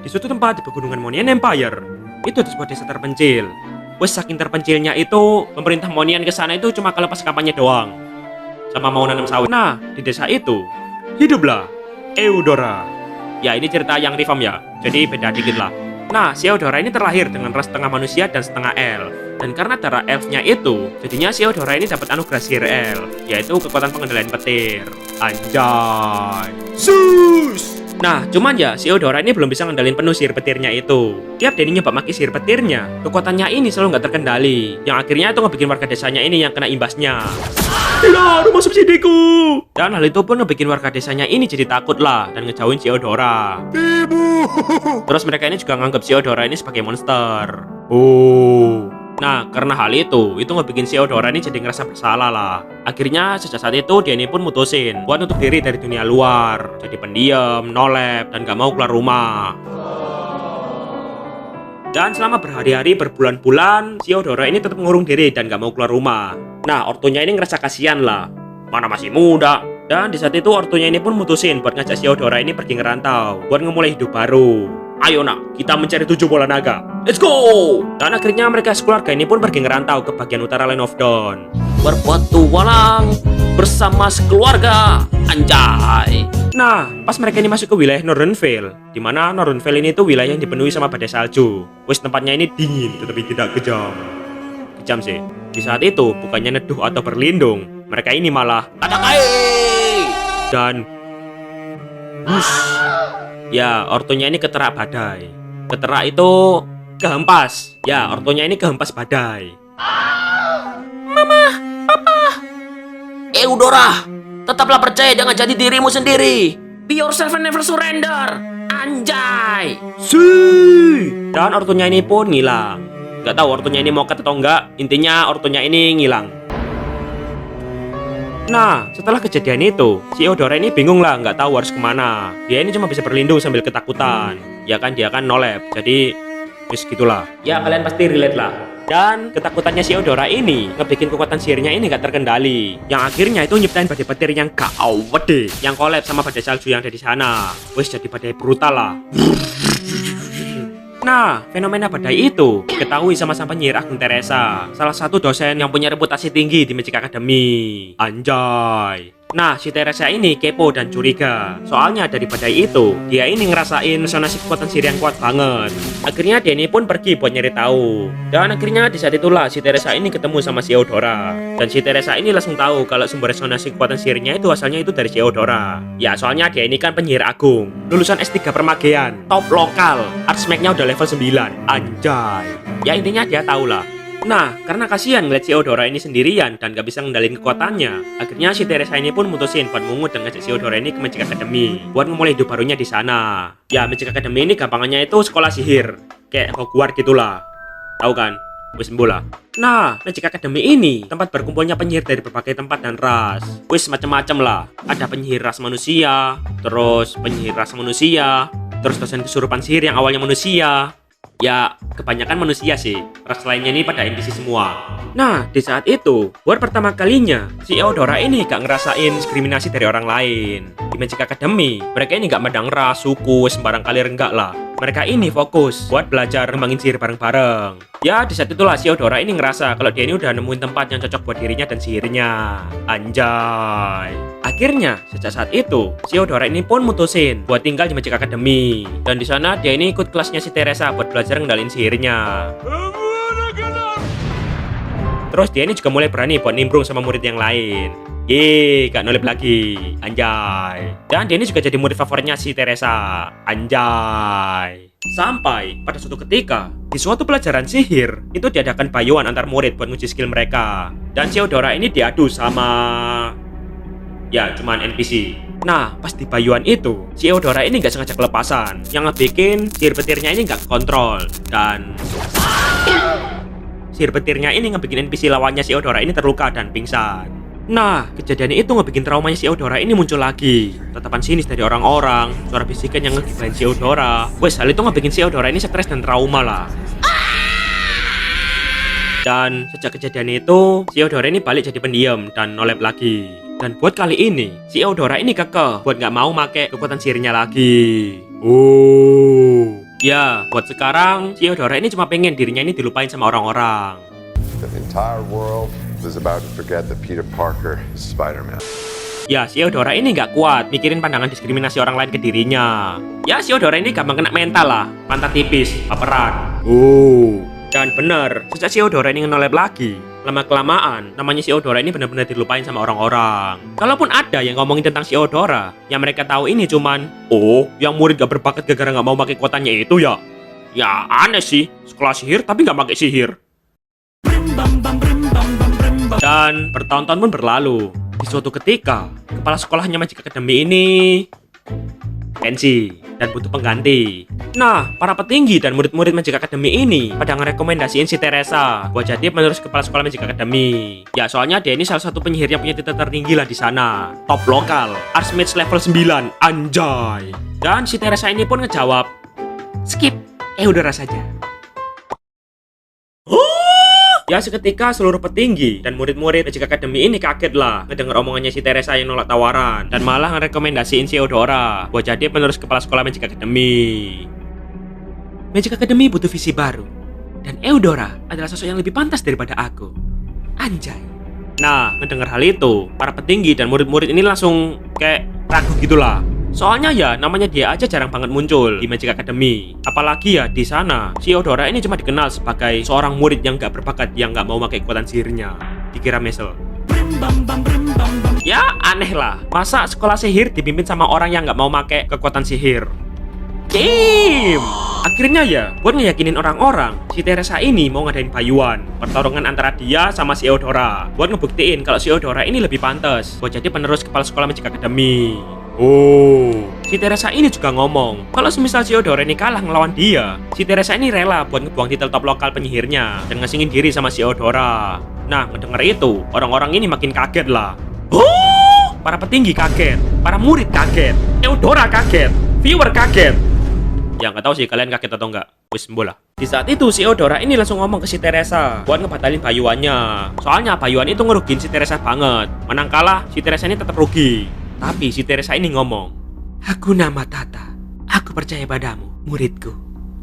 di suatu tempat di pegunungan Monian Empire. Itu di sebuah desa terpencil. Wes saking terpencilnya itu, pemerintah Monian ke sana itu cuma kalau pas kampanye doang. Sama mau nanam sawit. Nah, di desa itu hiduplah Eudora. Ya, ini cerita yang reform ya. Jadi beda dikit lah. Nah, si Eudora ini terlahir dengan ras setengah manusia dan setengah elf. Dan karena darah elfnya itu, jadinya si Eudora ini dapat anugerah sihir elf, yaitu kekuatan pengendalian petir. Anjay. Sus! Nah, cuman ya, si Eudora ini belum bisa ngendalin penuh sihir petirnya itu. Tiap Denny nyoba maki sihir petirnya, kekuatannya ini selalu nggak terkendali. Yang akhirnya itu ngebikin warga desanya ini yang kena imbasnya. Tidak, rumah subsidiku! Dan hal itu pun ngebikin warga desanya ini jadi takut lah dan ngejauhin si Eudora. Ibu! Terus mereka ini juga nganggap si Eudora ini sebagai monster. Oh. Nah, karena hal itu ngebikin si Eudora ini jadi ngerasa bersalah lah. Akhirnya sejak saat itu dia ini pun mutusin buat nutup diri dari dunia luar, jadi pendiam, nolep, dan gak mau keluar rumah. Dan selama berhari-hari, berbulan-bulan, si Eudora ini tetap mengurung diri dan gak mau keluar rumah. Nah, ortunya ini ngerasa kasihan lah. Mana masih muda. Dan di saat itu ortunya ini pun mutusin buat ngajak si Eudora ini pergi ngerantau, buat ngemulai hidup baru. Ayo nak, kita mencari 7 bola naga. Let's go! Dan akhirnya mereka sekeluarga ini pun pergi ngerantau ke bagian utara Land of Dawn. Berpetualang bersama sekeluarga. Anjay! Nah, pas mereka ini masuk ke wilayah Northernvale, di mana Northernvale ini tuh wilayah yang dipenuhi sama badai salju. Wes tempatnya ini dingin, tetapi tidak kejam. Kejam sih. Di saat itu, bukannya neduh atau berlindung, mereka ini malah katakai! Dan ya, ortunya ini keterak badai. Keterak itu kehempas. Ya, ortunya ini kehempas badai. Mama, Papa. Eudora, tetaplah percaya dengan jati dirimu sendiri. Be yourself and never surrender. Anjay. Dan ortunya ini pun ngilang. Gak tahu ortunya ini mau atau enggak. Intinya ortunya ini ngilang. Nah, setelah kejadian itu, si Eudora ini bingung lah, nggak tahu harus kemana. Dia ini cuma bisa berlindung sambil ketakutan. Ya kan, dia kan nolep, jadi wis gitulah. Ya, kalian pasti relate lah. Dan ketakutannya si Eudora ini ngebikin kekuatan sihirnya ini nggak terkendali. Yang akhirnya itu nyiptain badai petir yang gawede, yang collab sama badai salju yang ada di sana. Wis jadi badai brutal lah. Nah, fenomena badai itu diketahui sama sang penyihir Agung Teresa, salah satu dosen yang punya reputasi tinggi di Magic Academy. Anjay. Nah, si Teresa ini kepo dan curiga. Soalnya dari badai itu, dia ini ngerasain resonansi kekuatan sihir yang kuat banget. Akhirnya dia ini pun pergi buat nyari tahu. Dan akhirnya di saat itulah si Teresa ini ketemu sama si Eudora. Dan si Teresa ini langsung tahu kalau sumber resonansi kekuatan sihirnya itu asalnya itu dari si Eudora. Ya, soalnya dia ini kan penyihir agung, lulusan S3 Permageian, top lokal, artsmagnya udah level 9. Anjay. Ya intinya dia tahu lah. Nah, karena kasihan ngeliat si Eudora ini sendirian dan gak bisa ngendalin kekuatannya, akhirnya si Teresa ini pun mutusin buat mungut dan ngajak si Eudora ini ke Magic Academy buat memulai hidup barunya di sana. Ya, Magic Academy ini gampangannya itu sekolah sihir, kayak Hogwarts gitulah. Tahu kan? Wis bola. Nah, Magic Academy ini tempat berkumpulnya penyihir dari berbagai tempat dan ras. Wis macam-macam lah. Ada penyihir ras manusia, terus penyihir ras manusia, terus dosen kesurupan sihir yang awalnya manusia. Ya, kebanyakan manusia sih. Ras lainnya ini pada NPC semua. Nah, di saat itu, buat pertama kalinya, si Eudora ini gak ngerasain diskriminasi dari orang lain. Di Magic Academy, mereka ini gak mandang ras, suku, sembarang kalir enggak lah. Mereka ini fokus buat belajar ngembangin sihir bareng-bareng. Ya, di saat itulah si Eudora ini ngerasa kalau dia ini udah nemuin tempat yang cocok buat dirinya dan sihirnya. Anjay. Akhirnya, sejak saat itu, si Eudora ini pun mutusin buat tinggal di Magic Academy. Dan di sana dia ini ikut kelasnya si Teresa buat belajar ngendalin sihirnya. Terus dia ini juga mulai berani buat nimbrung sama murid yang lain. Yeay, gak nolep lagi. Anjay. Dan dia ini juga jadi murid favoritnya si Teresa. Anjay. Sampai pada suatu ketika, di suatu pelajaran sihir, itu diadakan bayuan antar murid buat nguji skill mereka. Dan si Eudora ini diadu sama... ya, cuman NPC. Nah, pas di bayuan itu, si Eudora ini gak sengaja kelepasan, yang ngebikin sihir petirnya ini gak kontrol. Dan sihir petirnya ini ngebikin NPC lawannya si Eudora ini terluka dan pingsan. Nah, kejadian itu ngebikin traumanya si Eudora ini muncul lagi. Tatapan sinis dari orang-orang, suara bisikan yang ngegibahin si Eudora. Wes, hal itu ngebikin si Eudora ini stres dan trauma lah. Dan sejak kejadian itu, si Eudora ini balik jadi pendiam dan nolep lagi. Dan buat kali ini, si Eudora ini kekeh buat gak mau make kekuatan sihirnya lagi. Oh. Ya, buat sekarang, si Eudora ini cuma pengen dirinya ini dilupain sama orang-orang. The entire world was about to forget that Peter Parker is Spider-Man. Ya, si Eudora ini nggak kuat mikirin pandangan diskriminasi orang lain ke dirinya. Ya, si Eudora ini gampang kena mental lah, pantat tipis, baperan. Dan bener, sejak si Eudora ini nge-lab lagi, lama-kelamaan, namanya si Eudora ini benar-benar dilupain sama orang-orang. Kalaupun ada yang ngomongin tentang si Eudora, yang mereka tahu ini cuman, oh, yang murid gak berbakat gara-gara gak mau pakai kuotannya itu ya? Ya aneh sih, sekolah sihir tapi gak pakai sihir. Dan bertahun-tahun pun berlalu. Di suatu ketika, kepala sekolahnya Magic Academy ini pensi dan butuh pengganti. Nah, para petinggi dan murid-murid Magic Academy ini pada ngerekomendasiin si Teresa buat jadi penerus kepala sekolah Magic Academy. Ya, soalnya dia ini salah satu penyihir yang punya titel tertinggi lah di sana. Top lokal, Archmage level 9, anjay. Dan si Teresa ini pun ngejawab, skip, Eudora saja. Ya, seketika seluruh petinggi dan murid-murid Magic Academy ini kaget lah ngedenger omongannya si Teresa yang nolak tawaran dan malah ngerekomendasiin si Eudora buat jadi penerus kepala sekolah Magic Academy. Magic Academy butuh visi baru dan Eudora adalah sosok yang lebih pantas daripada aku. Anjay. Nah, ngedenger hal itu, para petinggi dan murid-murid ini langsung kayak ragu gitulah. Soalnya ya, namanya dia aja jarang banget muncul di Magic Academy. Apalagi ya, di sana, si Eudora ini cuma dikenal sebagai seorang murid yang gak berbakat, yang gak mau pakai kekuatan sihirnya. Dikira mesel. Ya, aneh lah. Masa sekolah sihir dipimpin sama orang yang gak mau pakai kekuatan sihir? Game! Akhirnya ya, buat ngeyakinin orang-orang, si Teresa ini mau ngadain payuan. Pertarungan antara dia sama si Eudora. Buat ngebuktiin kalau si Eudora ini lebih pantas buat jadi penerus kepala sekolah Magic Academy. Oh, si Teresa ini juga ngomong kalau semisal si Eudora ini kalah ngelawan dia, si Teresa ini rela buat ngebuang titel top lokal penyihirnya dan ngasingin diri sama si Eudora. Nah, ngedenger itu, orang-orang ini makin kaget lah. Oh, para petinggi kaget, para murid kaget, Eudora kaget, viewer kaget. Ya nggak tahu sih kalian kaget atau enggak. Wis bola. Di saat itu si Eudora ini langsung ngomong ke si Teresa buat ngebatalin payuannya. Soalnya payuan itu ngerugiin si Teresa banget. Menang kalah, si Teresa ini tetap rugi. Tapi si Teresa ini ngomong, aku nama Tata, aku percaya padamu, muridku,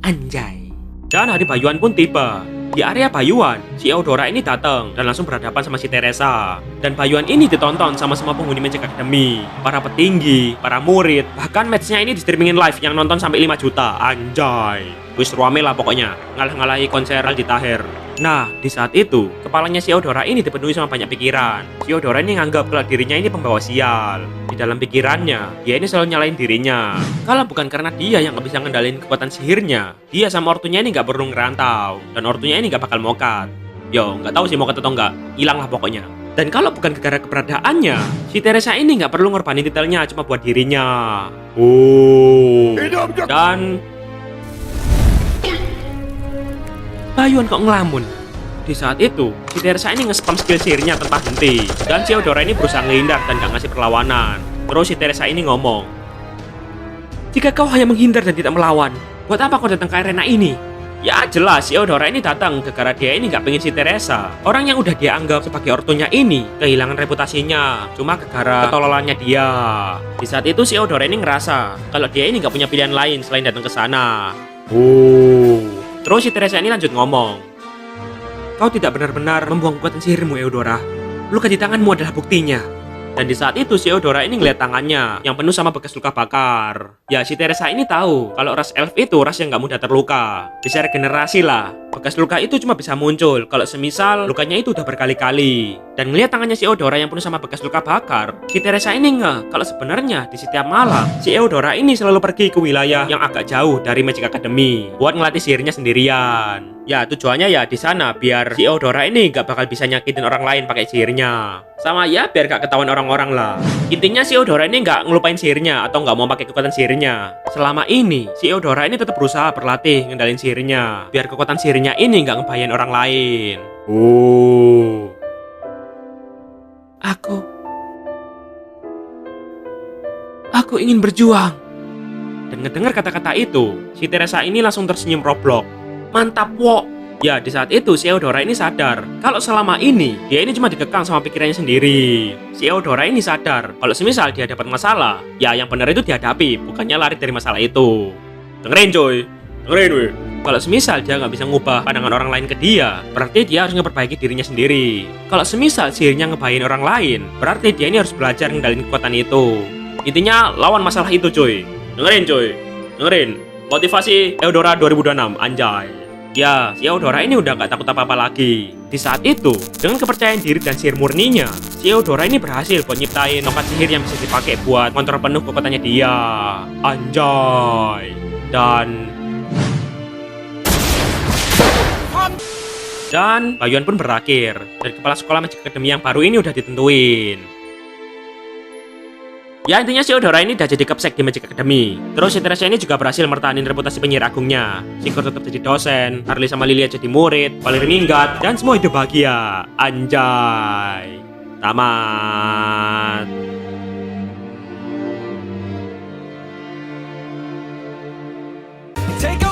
anjay. Dan hari payuan pun tiba. Di area payuan, si Eudora ini datang dan langsung berhadapan sama si Teresa. Dan payuan ini ditonton sama semua penghuni Magic Academy, para petinggi, para murid. Bahkan matchnya ini di streamingin live yang nonton sampai 5 juta, anjay. Wis ruame lah pokoknya, ngalah-ngalahi konser Aldi Taher. Nah, di saat itu, kepalanya si Eudora ini dipenuhi sama banyak pikiran. Si Eudora ini nganggap kalau dirinya ini pembawa sial. Di dalam pikirannya, dia ini selalu nyalain dirinya. Kalau bukan karena dia yang gak bisa ngendalin kekuatan sihirnya, dia sama ortunya ini gak perlu ngerantau. Dan ortunya ini gak bakal mokat. Yo, gak tahu sih mokat atau enggak, hilang lah pokoknya. Dan kalau bukan gara-gara keberadaannya, si Teresa ini gak perlu ngorbanin titelnya cuma buat dirinya. Oh. Dan payuan kok ngelamun. Di saat itu, si Teresa ini nge-spam skill sihirnya tanpa henti. Dan si Eudora ini berusaha ngehindar dan gak ngasih perlawanan. Terus si Teresa ini ngomong, jika kau hanya menghindar dan tidak melawan, buat apa kau datang ke arena ini? Ya jelas si Eudora ini datang gara-gara dia ini gak pengen si Teresa, orang yang udah dia anggap sebagai ortunya ini, kehilangan reputasinya cuma gara-gara ketololannya dia. Di saat itu si Eudora ini ngerasa kalau dia ini gak punya pilihan lain selain datang ke sana. Terus si Teresa ini lanjut ngomong, kau tidak benar-benar membuang kekuatan sihirmu, Eudora. Luka di tanganmu adalah buktinya. Dan di saat itu si Eudora ini ngeliat tangannya yang penuh sama bekas luka bakar. Ya si Teresa ini tahu kalau ras elf itu ras yang gak mudah terluka. Bisa regenerasi lah. Bekas luka itu cuma bisa muncul kalau semisal lukanya itu udah berkali-kali. Dan ngeliat tangannya si Eudora yang penuh sama bekas luka bakar, si Teresa ini ngeh kalau sebenarnya di setiap malam si Eudora ini selalu pergi ke wilayah yang agak jauh dari Magic Academy buat ngelatih sihirnya sendirian. Ya tujuannya ya di sana biar si Eudora ini gak bakal bisa nyakitin orang lain pakai sihirnya. Sama ya biar gak ketahuan orang-orang lah. Intinya si Eudora ini gak ngelupain sihirnya atau gak mau pakai kekuatan sihirnya. Selama ini si Eudora ini tetap berusaha berlatih ngendalin sihirnya biar kekuatan sihirnya ini gak ngebahayain orang lain. Aku ingin berjuang. Dan ngedengar kata-kata itu, si Teresa ini langsung tersenyum roblok. Mantap wok. Ya di saat itu si Eudora ini sadar kalau selama ini dia ini cuma dikekang sama pikirannya sendiri. Si Eudora ini sadar kalau semisal dia dapat masalah, ya yang benar itu dihadapi, bukannya lari dari masalah itu. Dengerin coy, Dengerin weh. Kalau semisal dia nggak bisa ngubah pandangan orang lain ke dia, berarti dia harus ngeperbaiki dirinya sendiri. Kalau semisal sihirnya ngebahayain orang lain, berarti dia ini harus belajar ngendalin kekuatan itu. Intinya lawan masalah itu cuy. Dengerin cuy. Dengerin. Motivasi Eudora 2026 anjay. Ya, si Eudora ini udah nggak takut apa-apa lagi. Di saat itu, dengan kepercayaan diri dan sihir murninya, si Eudora ini berhasil buat nyiptain tongkat sihir yang bisa dipakai buat kontrol penuh kekuatannya dia. Anjay. Dan bayuan pun berakhir. Dan kepala sekolah Magic Academy yang baru ini udah ditentuin. Ya intinya si Eudora ini udah jadi kapsek di Magic Academy. Terus si Teresia ini juga berhasil mertahanin reputasi penyihir agungnya. Sigurd tetap jadi dosen, Harley sama Lilia jadi murid, Valeri minggat, dan semua hidup bahagia. Anjay. Tamat. Take